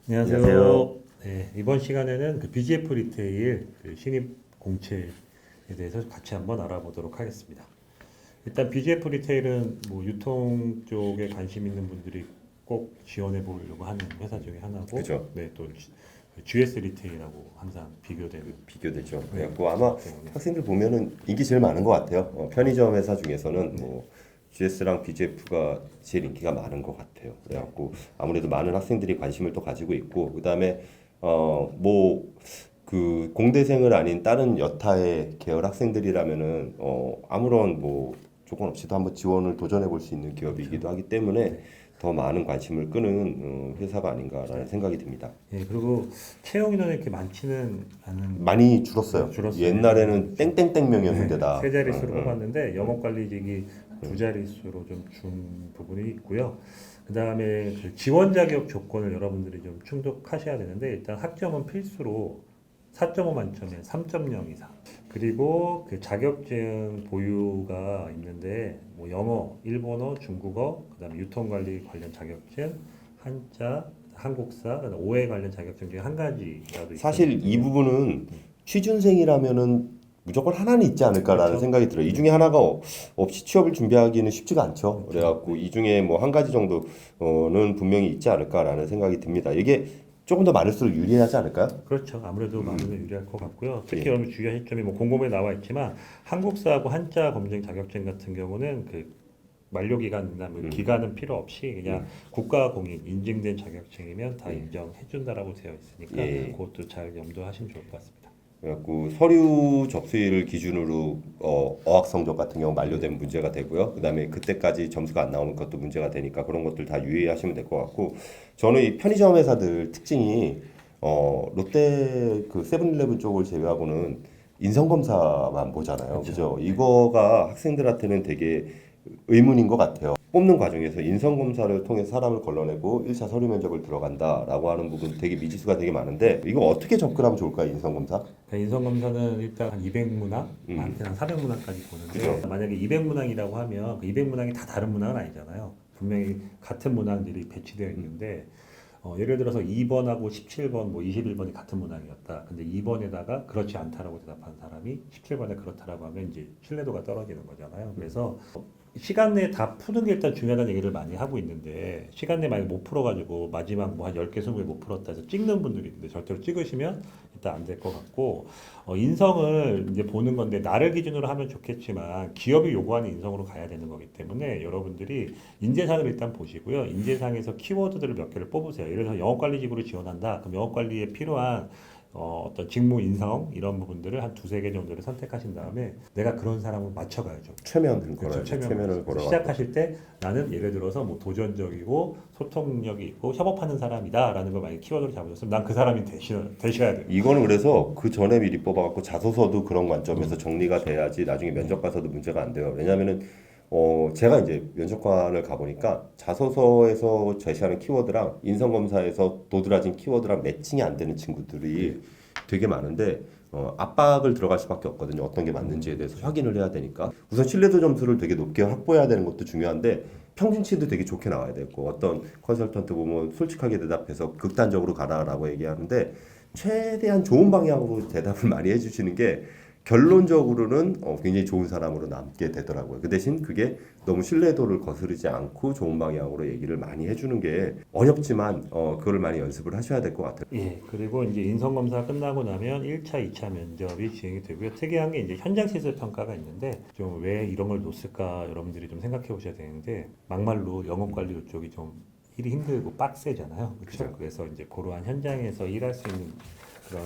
안녕하세요. 안녕하세요. 네, 이번 시간에는 그 BGF 리테일 신입 공채에 대해서 같이 한번 알아보도록 하겠습니다. 일단 BGF 리테일은 뭐 유통 쪽에 관심 있는 분들이 꼭 지원해 보려고 하는 회사 중에 하나고, 그죠? 네, 또 GS 리테일하고 항상 비교되는. 비교되죠. 네, 그래갖고 아마 때문에. 학생들 보면은 인기 제일 많은 것 같아요. 편의점 회사 중에서는 뭐 GS랑 BGF가 제일 인기가 많은 것 같아요. 그래갖고 아무래도 많은 학생들이 관심을 또 가지고 있고, 그다음에 뭐 그 공대생을 아닌 다른 여타의 계열 학생들이라면은 아무런 뭐 조건 없이도 한번 지원을 도전해 볼 수 있는 기업이기도 하기 때문에 더 많은 관심을 끄는 회사가 아닌가라는 생각이 듭니다. 예, 그리고 채용 인원이 이렇게 많지는 않은. 많이 줄었어요. 줄었어요. 옛날에는 땡땡땡 네, 명이었는데 다. 세 자릿수로 뽑았는데 영업관리직이 두 자릿수로 좀 준 부분이 있고요. 그 다음에 그 지원 자격 조건을 여러분들이 좀 충족하셔야 되는데, 일단 학점은 필수로 4.5 만점에 3.0 이상. 그리고 그 자격증 보유가 있는데 뭐 영어, 일본어, 중국어, 그다음에 유통관리 관련 자격증, 한자, 한국사, 그다음에 오해 관련 자격증 중에 한 가지라도 있어야 사실 이 되거든요. 부분은 취준생이라면은 무조건 하나는 있지 않을까라는 그렇죠? 생각이 들어요. 이 중에 하나가 없이 취업을 준비하기는 쉽지가 않죠. 그래갖고 이 중에 뭐 한 가지 정도는 분명히 있지 않을까라는 생각이 듭니다. 이게 조금 더 많을수록 유리하지 않을까요? 그렇죠. 아무래도 많으면 유리할 것 같고요. 특히 예. 여러분 주의하실 점이 뭐 공고문에 나와 있지만, 한국사하고 한자 검증 자격증 같은 경우는 그 만료 기간이나 뭐 기간은 필요 없이 그냥 국가 공인 인증된 자격증이면 다 인정해 준다라고 되어 있으니까 예. 그것도 잘 염두하시면 좋을 것 같습니다. 그래갖고 서류 접수일을 기준으로 어학 성적 같은 경우 만료되면 문제가 되고요. 그다음에 그때까지 점수가 안 나오는 것도 문제가 되니까 그런 것들 다 유의하시면 될 것 같고, 저는 이 편의점 회사들 특징이 롯데 그 세븐일레븐 쪽을 제외하고는 인성 검사만 보잖아요. 그죠? 이거가 학생들한테는 되게 의문인 것 같아요. 뽑는 과정에서 인성 검사를 통해서 사람을 걸러내고 1차 서류 면접을 들어간다라고 하는 부분 되게 미지수가 되게 많은데, 이거 어떻게 접근하면 좋을까요, 인성 검사? 그러니까 인성 검사는 일단 한 200문항, 많게는 한 400문항까지 보는데, 그죠? 만약에 200문항이라고 하면 그 200문항이 다 다른 문항은 아니잖아요. 분명히 같은 문항들이 배치되어 있는데, 예를 들어서 2번하고 17번, 뭐 21번이 같은 문항이었다. 근데 2번에다가 그렇지 않다라고 대답한 사람이 17번에 그렇다라고 하면 이제 신뢰도가 떨어지는 거잖아요. 그래서 시간 내에 다 푸는 게 일단 중요하다는 얘기를 많이 하고 있는데, 시간 내에 만약 못 풀어가지고 마지막 뭐 한 10개, 20개 못 풀었다 해서 찍는 분들이 있는데, 절대로 찍으시면 일단 안 될 것 같고, 인성을 이제 보는 건데 나를 기준으로 하면 좋겠지만 기업이 요구하는 인성으로 가야 되는 거기 때문에 여러분들이 인재상을 일단 보시고요. 인재상에서 키워드들을 몇 개를 뽑으세요. 예를 들어서 영업관리직으로 지원한다. 그럼 영업관리에 필요한 어떤 직무 인성 이런 부분들을 한 두세 개 정도를 선택하신 다음에 내가 그런 사람을 맞춰가야죠. 최면을 그렇죠. 걸어야죠. 최면을 걸어. 시작하실 때 나는 예를 들어서 뭐 도전적이고 소통 능력이 있고 협업하는 사람이다라는 걸 만약 키워드로 잡으셨으면 난 그 사람이 되셔야 돼요. 이거는 그래서 그 전에 미리 뽑아갖고 자소서도 그런 관점에서 정리가 돼야지 나중에 면접 가서도 문제가 안 돼요. 왜냐면은 제가 이제 면접관을 가보니까 자소서에서 제시하는 키워드랑 인성검사에서 도드라진 키워드랑 매칭이 안 되는 친구들이 되게 많은데, 압박을 들어갈 수밖에 없거든요. 어떤 게 맞는지에 대해서 확인을 해야 되니까. 우선 신뢰도 점수를 되게 높게 확보해야 되는 것도 중요한데, 평균치도 되게 좋게 나와야 되고, 어떤 컨설턴트 보면 솔직하게 대답해서 극단적으로 가라라고 얘기하는데, 최대한 좋은 방향으로 대답을 많이 해주시는 게 결론적으로는 굉장히 좋은 사람으로 남게 되더라고요. 그 대신 그게 너무 신뢰도를 거스르지 않고 좋은 방향으로 얘기를 많이 해주는 게 어렵지만 그거를 많이 연습을 하셔야 될 것 같아요. 예, 그리고 이제 인성검사 끝나고 나면 1차, 2차 면접이 진행이 되고요. 특이한 게 이제 현장 실습 평가가 있는데, 좀 왜 이런 걸 놓을까 여러분들이 좀 생각해 보셔야 되는데, 막말로 영업관리 쪽이 좀 일이 힘들고 빡세잖아요. 그렇죠? 그래서 이제 그러한 현장에서 일할 수 있는 그런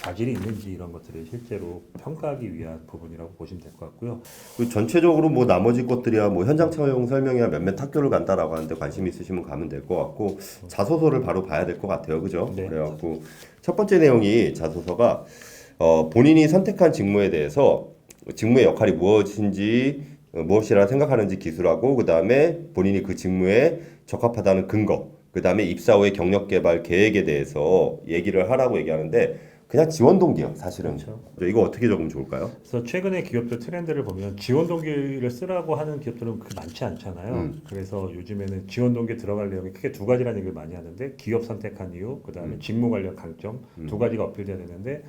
자질이 있는지 이런 것들을 실제로 평가하기 위한 부분이라고 보시면 될 것 같고요. 그 전체적으로 뭐 나머지 것들이야 뭐 현장 채용 설명이야 몇몇 학교를 간다라고 하는데 관심 있으시면 가면 될 것 같고, 자소서를 바로 봐야 될 것 같아요. 그죠? 네. 그래갖고 첫 번째 내용이 자소서가 본인이 선택한 직무에 대해서 직무의 역할이 무엇인지 무엇이라 생각하는지 기술하고, 그 다음에 본인이 그 직무에 적합하다는 근거, 그 다음에 입사 후의 경력 개발 계획에 대해서 얘기를 하라고 얘기하는데, 그냥 지원 동기요, 사실은. 그렇죠. 이거 어떻게 적으면 좋을까요? 그래서 최근에 기업들 트렌드를 보면 지원 동기를 쓰라고 하는 기업들은 그렇게 많지 않잖아요. 그래서 요즘에는 지원 동기 들어갈 내용이 크게 두 가지라는 얘기를 많이 하는데 기업 선택한 이유, 그다음에 직무 관련 강점 두 가지가 어필돼야 되는데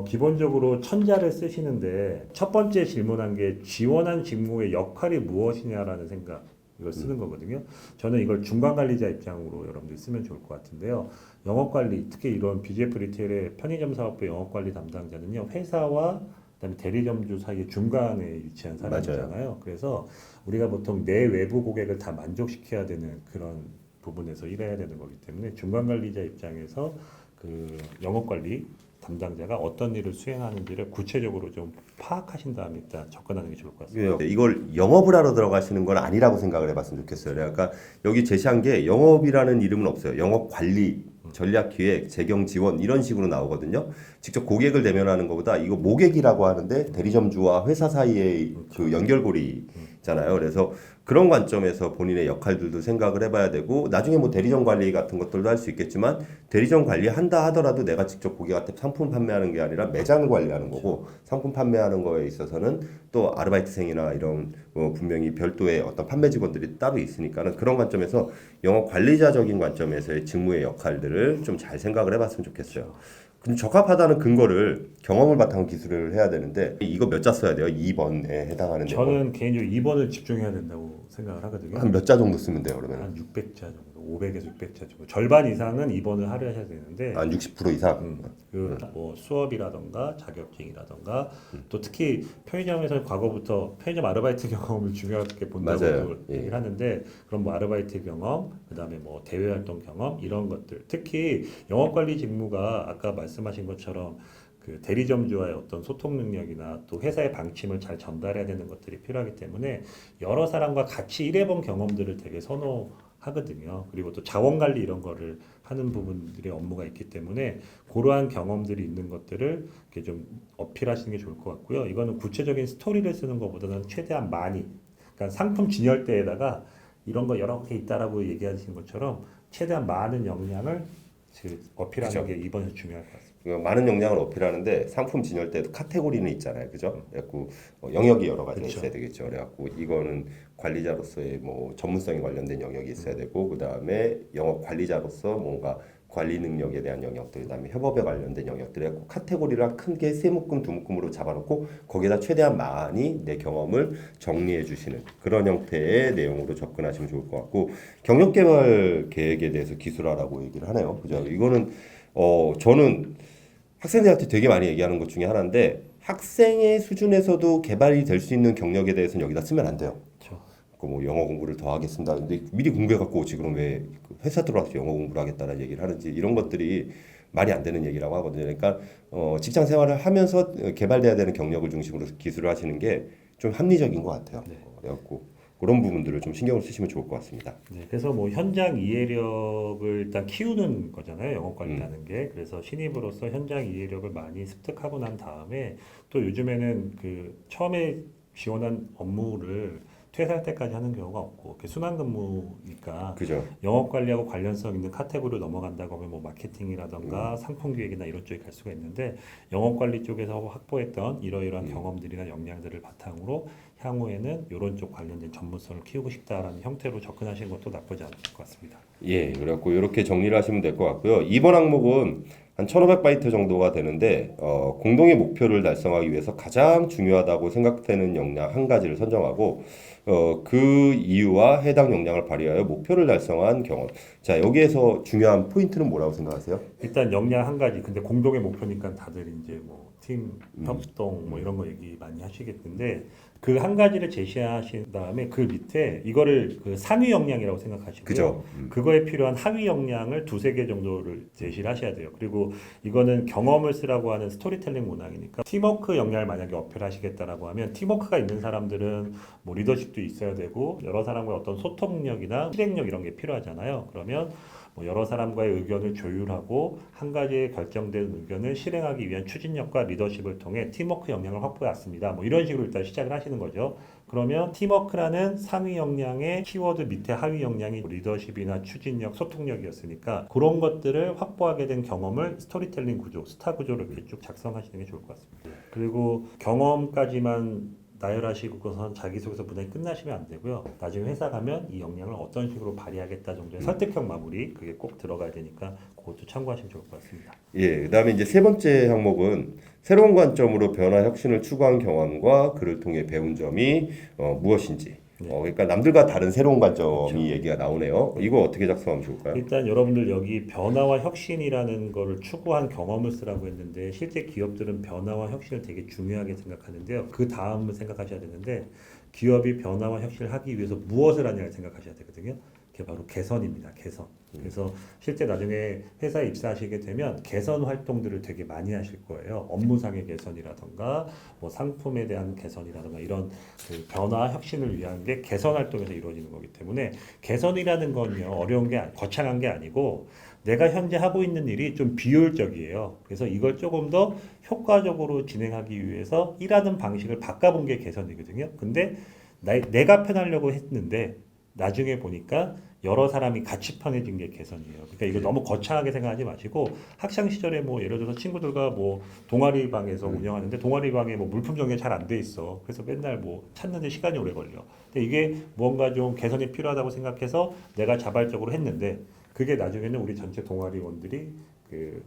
기본적으로 천자를 쓰시는데 첫 번째 질문한 게 지원한 직무의 역할이 무엇이냐라는 생각 이걸 쓰는 거거든요. 저는 이걸 중간 관리자 입장으로 여러분들이 쓰면 좋을 것 같은데요. 영업 관리, 특히 이런 BGF 리테일의 편의점 사업부 영업 관리 담당자는요, 회사와 그다음에 대리점주 사이의 중간에 위치한 사람이잖아요. 그래서 우리가 보통 내 외부 고객을 다 만족시켜야 되는 그런 부분에서 일해야 되는 거기 때문에 중간 관리자 입장에서 그 영업 관리 담당자가 어떤 일을 수행하는지를 구체적으로 좀 파악하신 다음에 일단 접근하는 게 좋을 것 같습니다. 이걸 영업을 하러 들어가시는 건 아니라고 생각을 해봤으면 좋겠어요. 그러니까 여기 제시한 게 영업이라는 이름은 없어요. 영업 관리, 전략 기획, 재경 지원 이런 식으로 나오거든요. 직접 고객을 대면하는 것보다 이거 모객이라고 하는데 대리점주와 회사 사이의 그 연결고리잖아요. 그래서 그런 관점에서 본인의 역할들도 생각을 해봐야 되고 나중에 뭐 대리점 관리 같은 것들도 할 수 있겠지만 대리점 관리한다 하더라도 내가 직접 고객한테 상품 판매하는 게 아니라 매장을 관리하는 거고 상품 판매하는 거에 있어서는 또 아르바이트생이나 이런 분명히 별도의 어떤 판매 직원들이 따로 있으니까는 그런 관점에서 영업 관리자적인 관점에서의 직무의 역할들을 좀 잘 생각을 해봤으면 좋겠어요. 근데 적합하다는 근거를 경험을 바탕 기술을 해야 되는데 이거 몇 자 써야 돼요? 2번에 해당하는 내용. 저는 개인적으로 2번을 집중해야 된다고 생각을 하거든요. 한 몇 자 정도 쓰면 돼요, 그러면? 한 600자 정도, 500에서 600자 정도. 절반 이상은 2번을 하셔야 되는데 한 60% 이상? 뭐 수업이라던가 자격증이라던가 또 특히 편의점에서 과거부터 편의점 아르바이트 경험을 중요하게 본다고 맞아요. 얘기를 하는데 그럼 뭐 아르바이트 경험, 그다음에 뭐 대외 활동 경험 이런 것들. 특히 영업 관리 직무가 아까 말씀하신 것처럼 그 대리점주와의 어떤 소통 능력이나 또 회사의 방침을 잘 전달해야 되는 것들이 필요하기 때문에 여러 사람과 같이 일해본 경험들을 되게 선호하거든요. 그리고 또 자원 관리 이런 거를 하는 부분들의 업무가 있기 때문에 그러한 경험들이 있는 것들을 이렇게 좀 어필하시는 게 좋을 것 같고요. 이거는 구체적인 스토리를 쓰는 것보다는 최대한 많이, 그러니까 상품 진열대에다가 이런 거 여러 개 있다라고 얘기하신 것처럼 최대한 많은 역량을 어필하는 게 이번에 중요할 것 같습니다. 많은 역량을 어필하는데 상품 진열 때도 카테고리는 있잖아요, 그죠? 그래갖고 영역이 여러 가지가 그렇죠. 있어야 되겠죠. 그래갖고 이거는 관리자로서의 뭐 전문성이 관련된 영역이 있어야 되고 그 다음에 영업 관리자로서 뭔가 관리 능력에 대한 영역들, 그다음에 협업에 관련된 영역들에 카테고리를 크게 세 묶음 두 묶음으로 잡아놓고 거기에다 최대한 많이 내 경험을 정리해 주시는 그런 형태의 내용으로 접근하시면 좋을 것 같고 경력 개발 계획에 대해서 기술화라고 얘기를 하네요, 그죠? 이거는 저는 학생들한테 되게 많이 얘기하는 것 중에 하나인데 학생의 수준에서도 개발이 될 수 있는 경력에 대해서는 여기다 쓰면 안 돼요. 그렇죠. 뭐 영어 공부를 더 하겠습니다. 근데 미리 공부해 갖고 지금 왜 회사 들어와서 영어 공부를 하겠다는 얘기를 하는지 이런 것들이 말이 안 되는 얘기라고 하거든요. 그러니까 직장 생활을 하면서 개발돼야 되는 경력을 중심으로 기술을 하시는 게 좀 합리적인 것 같아요. 네. 그래갖고 그런 부분들을 좀 신경을 쓰시면 좋을 것 같습니다. 네, 그래서 뭐 현장 이해력을 일단 키우는 거잖아요. 영업 관리라는 게. 그래서 신입으로서 현장 이해력을 많이 습득하고 난 다음에 또 요즘에는 그 처음에 지원한 업무를 퇴사할 때까지 하는 경우가 없고 순환 근무니까 그죠? 영업 관리하고 관련성 있는 카테고리로 넘어간다고 하면 뭐 마케팅이라던가 상품 기획이나 이런 쪽에 갈 수가 있는데 영업 관리 쪽에서 확보했던 이러이러한 경험들이나 역량들을 바탕으로 향후에는 이런 쪽 관련된 전문성을 키우고 싶다라는 형태로 접근하시는 것도 나쁘지 않을 것 같습니다. 예, 그래갖고 이렇게 정리를 하시면 될 것 같고요. 이번 항목은 한 1500바이트 정도가 되는데 공동의 목표를 달성하기 위해서 가장 중요하다고 생각되는 역량 한 가지를 선정하고 그 이유와 해당 역량을 발휘하여 목표를 달성한 경험. 자, 여기에서 중요한 포인트는 뭐라고 생각하세요? 일단 역량 한 가지. 근데 공동의 목표니까 다들 이제 뭐 팀 협동 뭐 이런 거 얘기 많이 하시겠는데 그 한 가지를 제시하신 다음에 그 밑에 이거를 그 상위 역량이라고 생각하시고요. 그죠? 그거에 필요한 하위 역량을 두세 개 정도를 제시를 하셔야 돼요. 그리고 이거는 경험을 쓰라고 하는 스토리텔링 문항이니까 팀워크 역량을 만약에 어필하시겠다라고 하면 팀워크가 있는 사람들은 뭐 리더십도 있어야 되고 여러 사람과의 어떤 소통력이나 실행력 이런 게 필요하잖아요. 그러면 뭐 여러 사람과의 의견을 조율하고 한 가지의 결정된 의견을 실행하기 위한 추진력과 리더십을 통해 팀워크 역량을 확보해 왔습니다. 뭐 이런 식으로 일단 시작을 하시는 거죠. 그러면 팀워크라는 상위 역량의 키워드 밑에 하위 역량이 리더십이나 추진력, 소통력이었으니까 그런 것들을 확보하게 된 경험을 스토리텔링 구조, 스타 구조로 이렇게 쭉 작성하시는 게 좋을 것 같습니다. 그리고 경험까지만 나열하시고선 자기소개서 문항이 끝나시면 안 되고요. 나중에 회사 가면 이 역량을 어떤 식으로 발휘하겠다 정도의 설득형 마무리 그게 꼭 들어가야 되니까 그것도 참고하시면 좋을 것 같습니다. 예, 그다음에 이제 세 번째 항목은 새로운 관점으로 변화 혁신을 추구한 경험과 그를 통해 배운 점이 무엇인지. 그러니까 남들과 다른 새로운 관점이 그렇죠. 얘기가 나오네요. 이거 어떻게 작성하면 좋을까요? 일단 여러분들 여기 변화와 혁신이라는 거를 추구한 경험을 쓰라고 했는데 실제 기업들은 변화와 혁신을 되게 중요하게 생각하는데요. 그 다음을 생각하셔야 되는데 기업이 변화와 혁신을 하기 위해서 무엇을 하냐를 생각하셔야 되거든요. 그게 바로 개선입니다. 개선. 그래서 실제 나중에 회사에 입사하시게 되면 개선 활동들을 되게 많이 하실 거예요. 업무상의 개선이라던가 뭐 상품에 대한 개선이라던가 이런 그 변화 혁신을 위한 게 개선 활동에서 이루어지는 거기 때문에 개선이라는 건요 어려운 게 거창한 게 아니고 내가 현재 하고 있는 일이 좀 비효율적이에요. 그래서 이걸 조금 더 효과적으로 진행하기 위해서 일하는 방식을 바꿔본 게 개선이거든요. 근데 내가 편하려고 했는데 나중에 보니까 여러 사람이 같이 편해진 게 개선이에요. 그러니까 이거 너무 거창하게 생각하지 마시고 학창 시절에 뭐 예를 들어서 친구들과 뭐 동아리 방에서 운영하는데 동아리 방에 뭐 물품 정리 잘 안 돼 있어. 그래서 맨날 뭐 찾는데 시간이 오래 걸려. 근데 이게 뭔가 좀 개선이 필요하다고 생각해서 내가 자발적으로 했는데 그게 나중에는 우리 전체 동아리원들이 그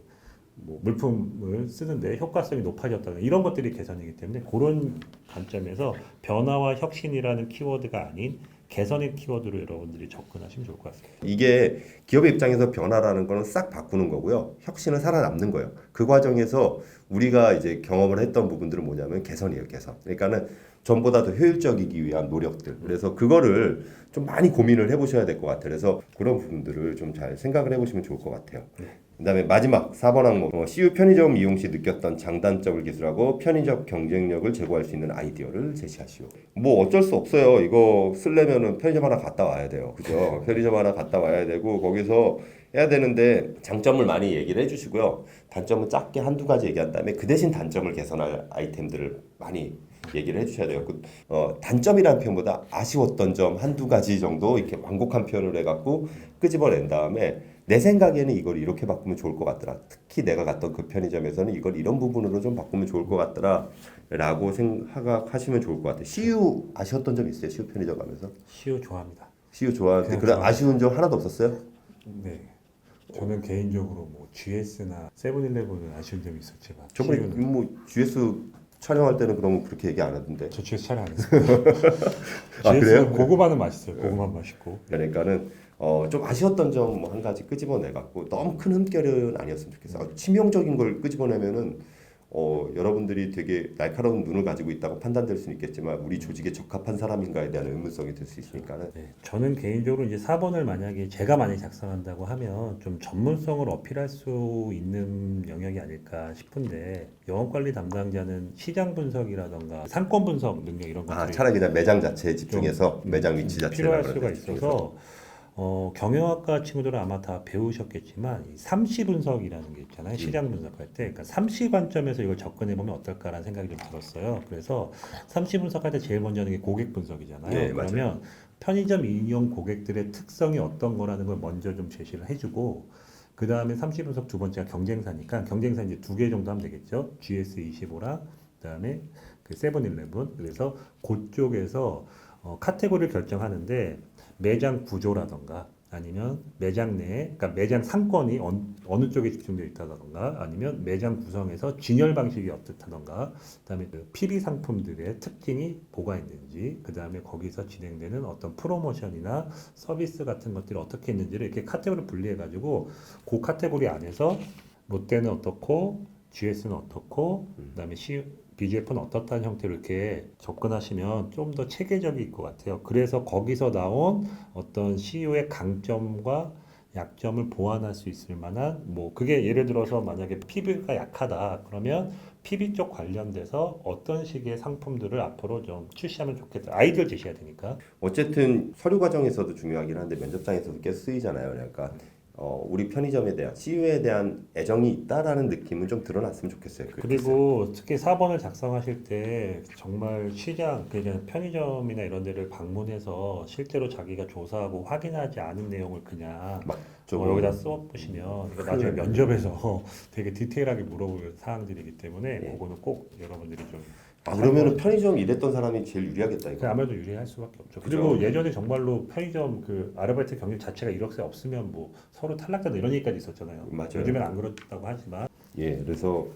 뭐 물품을 쓰는데 효과성이 높아졌다는 이런 것들이 개선이기 때문에 그런 관점에서 변화와 혁신이라는 키워드가 아닌 개선의 키워드로 여러분들이 접근하시면 좋을 것 같습니다. 이게 기업의 입장에서 변화라는 거는 싹 바꾸는 거고요. 혁신은 살아남는 거예요. 그 과정에서 우리가 이제 경험을 했던 부분들은 뭐냐면 개선이에요, 개선. 그러니까는 전보다 더 효율적이기 위한 노력들. 그래서 그거를 좀 많이 고민을 해보셔야 될 것 같아요. 그래서 그런 부분들을 좀 잘 생각을 해보시면 좋을 것 같아요. 그다음에 마지막 4번 항목 CU 편의점 이용 시 느꼈던 장단점을 기술하고 편의적 경쟁력을 제고할 수 있는 아이디어를 제시하시오. 뭐 어쩔 수 없어요. 이거 쓰려면은 편의점 하나 갔다 와야 돼요. 그죠? 편의점 하나 갔다 와야 되고 거기서 해야 되는데 장점을 많이 얘기를 해주시고요. 단점은 작게 한두 가지 얘기한 다음에 그 대신 단점을 개선할 아이템들을 많이 얘기를 해주셔야 돼요. 단점이라는 표현보다 아쉬웠던 점 한두 가지 정도 이렇게 완곡한 표현을 해갖고 끄집어낸 다음에 내 생각에는 이걸 이렇게 바꾸면 좋을 것 같더라. 특히 내가 갔던 그 편의점에서는 이걸 이런 부분으로 좀 바꾸면 좋을 것 같더라. 라고 생각하시면 좋을 것 같아요. CU 아쉬웠던 점 있어요? CU 편의점 가면서? CU 좋아합니다. CU 좋아하는데 그냥 그런 좋아합니다. 아쉬운 점 하나도 없었어요? 네. 저는 개인적으로 뭐 GS나 세븐일레븐은 아쉬운 점이 있었지만 저번에 CU는 뭐 GS 촬영할 때는 그러면 그렇게 얘기 안 하던데. 저 GS 촬영 안 했어요. 아, 그래요? GS는 고구마는 맛있어요. 고구마 맛있고. 그러니까는 좀 아쉬웠던 점 뭐 한 가지 끄집어내 갖고 너무 큰 흠결은 아니었으면 좋겠어. 치명적인 걸 끄집어내면은 여러분들이 되게 날카로운 눈을 가지고 있다고 판단될 수는 있겠지만 우리 조직에 적합한 사람인가에 대한 의문성이 들 수 있으니까는 네, 저는 개인적으로 이제 4번을 만약에 제가 많이 작성한다고 하면 좀 전문성을 어필할 수 있는 영역이 아닐까 싶은데 영업관리 담당자는 시장 분석이라던가 상권 분석 능력 이런 것들이 차라리 그냥 매장 자체에 집중해서 매장 위치 자체를 필요할 수가 있어서 경영학과 친구들은 아마 다 배우셨겠지만 이 삼시 분석이라는 게 있잖아요. 시장 분석할 때. 그러니까 삼시 관점에서 이걸 접근해 보면 어떨까라는 생각이 좀 들었어요. 그래서 삼시 분석할 때 제일 먼저 하는 게 고객 분석이잖아요. 네, 그러면 맞아요. 편의점 이용 고객들의 특성이 어떤 거라는 걸 먼저 좀 제시를 해주고 그 다음에 삼시 분석 두 번째가 경쟁사니까 경쟁사 이제 두 개 정도 하면 되겠죠. GS25랑 그다음에 그 세븐일레븐. 그래서 그쪽에서 카테고리를 결정하는데 매장 구조라던가 아니면 매장 내에 그러니까 매장 상권이 어느 쪽에 집중되어 있다던가 아니면 매장 구성에서 진열 방식이 어떻다던가 그다음에 그 PB 상품들의 특징이 뭐가 있는지 그다음에 거기서 진행되는 어떤 프로모션이나 서비스 같은 것들이 어떻게 있는지를 이렇게 카테고리 분리해 가지고 그 카테고리 안에서 롯데는 어떻고 GS는 어떻고 그다음에 BGF는 어떻다는 형태로 이렇게 접근하시면 좀 더 체계적일 것 같아요. 그래서 거기서 나온 어떤 CEO의 강점과 약점을 보완할 수 있을 만한 뭐 그게 예를 들어서 만약에 PB가 약하다 그러면 PB 쪽 관련돼서 어떤 식의 상품들을 앞으로 좀 출시하면 좋겠다. 아이디어를 제시해야 되니까. 어쨌든 서류 과정에서도 중요하긴 한데 면접장에서도 계속 쓰이잖아요. 그러니까 우리 편의점에 대한 CU에 대한 애정이 있다라는 느낌은 좀 드러났으면 좋겠어요. 그리고 특히 4번을 작성하실 때 정말 시장, 그냥 편의점이나 이런 데를 방문해서 실제로 자기가 조사하고 확인하지 않은 내용을 그냥 막 여기다 써보시면 이거 나중에 면접에서 되게 디테일하게 물어볼 사항들이기 때문에 예. 그거는 꼭 여러분들이 좀 그러면은 편의점 일했던 사람이 제일 유리하겠다 이거. 아무래도 유리할 수밖에 없죠. 그죠. 그리고 예전에 정말로 편의점 그 아르바이트 경력 자체가 이력서에 없으면 뭐 서로 탈락된다 이런 얘기까지 있었잖아요. 맞아요. 요즘엔 안 그렇다고 하지만 예, 그래서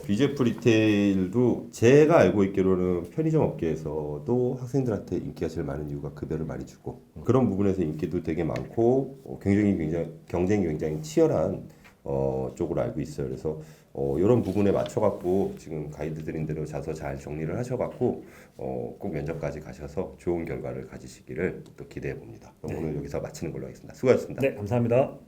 BJF 리테일도 제가 알고 있기로는 편의점 업계에서도 학생들한테 인기가 제일 많은 이유가 급여를 많이 주고 그런 부분에서 인기도 되게 많고 굉장히 경쟁이 굉장히 치열한 쪽으로 알고 있어요. 그래서 이런 부분에 맞춰갖고 지금 가이드 드린 대로 자서 잘 정리를 하셔갖고 꼭 면접까지 가셔서 좋은 결과를 가지시기를 또 기대해 봅니다. 그럼 오늘 여기서 마치는 걸로 하겠습니다. 수고하셨습니다. 네, 감사합니다.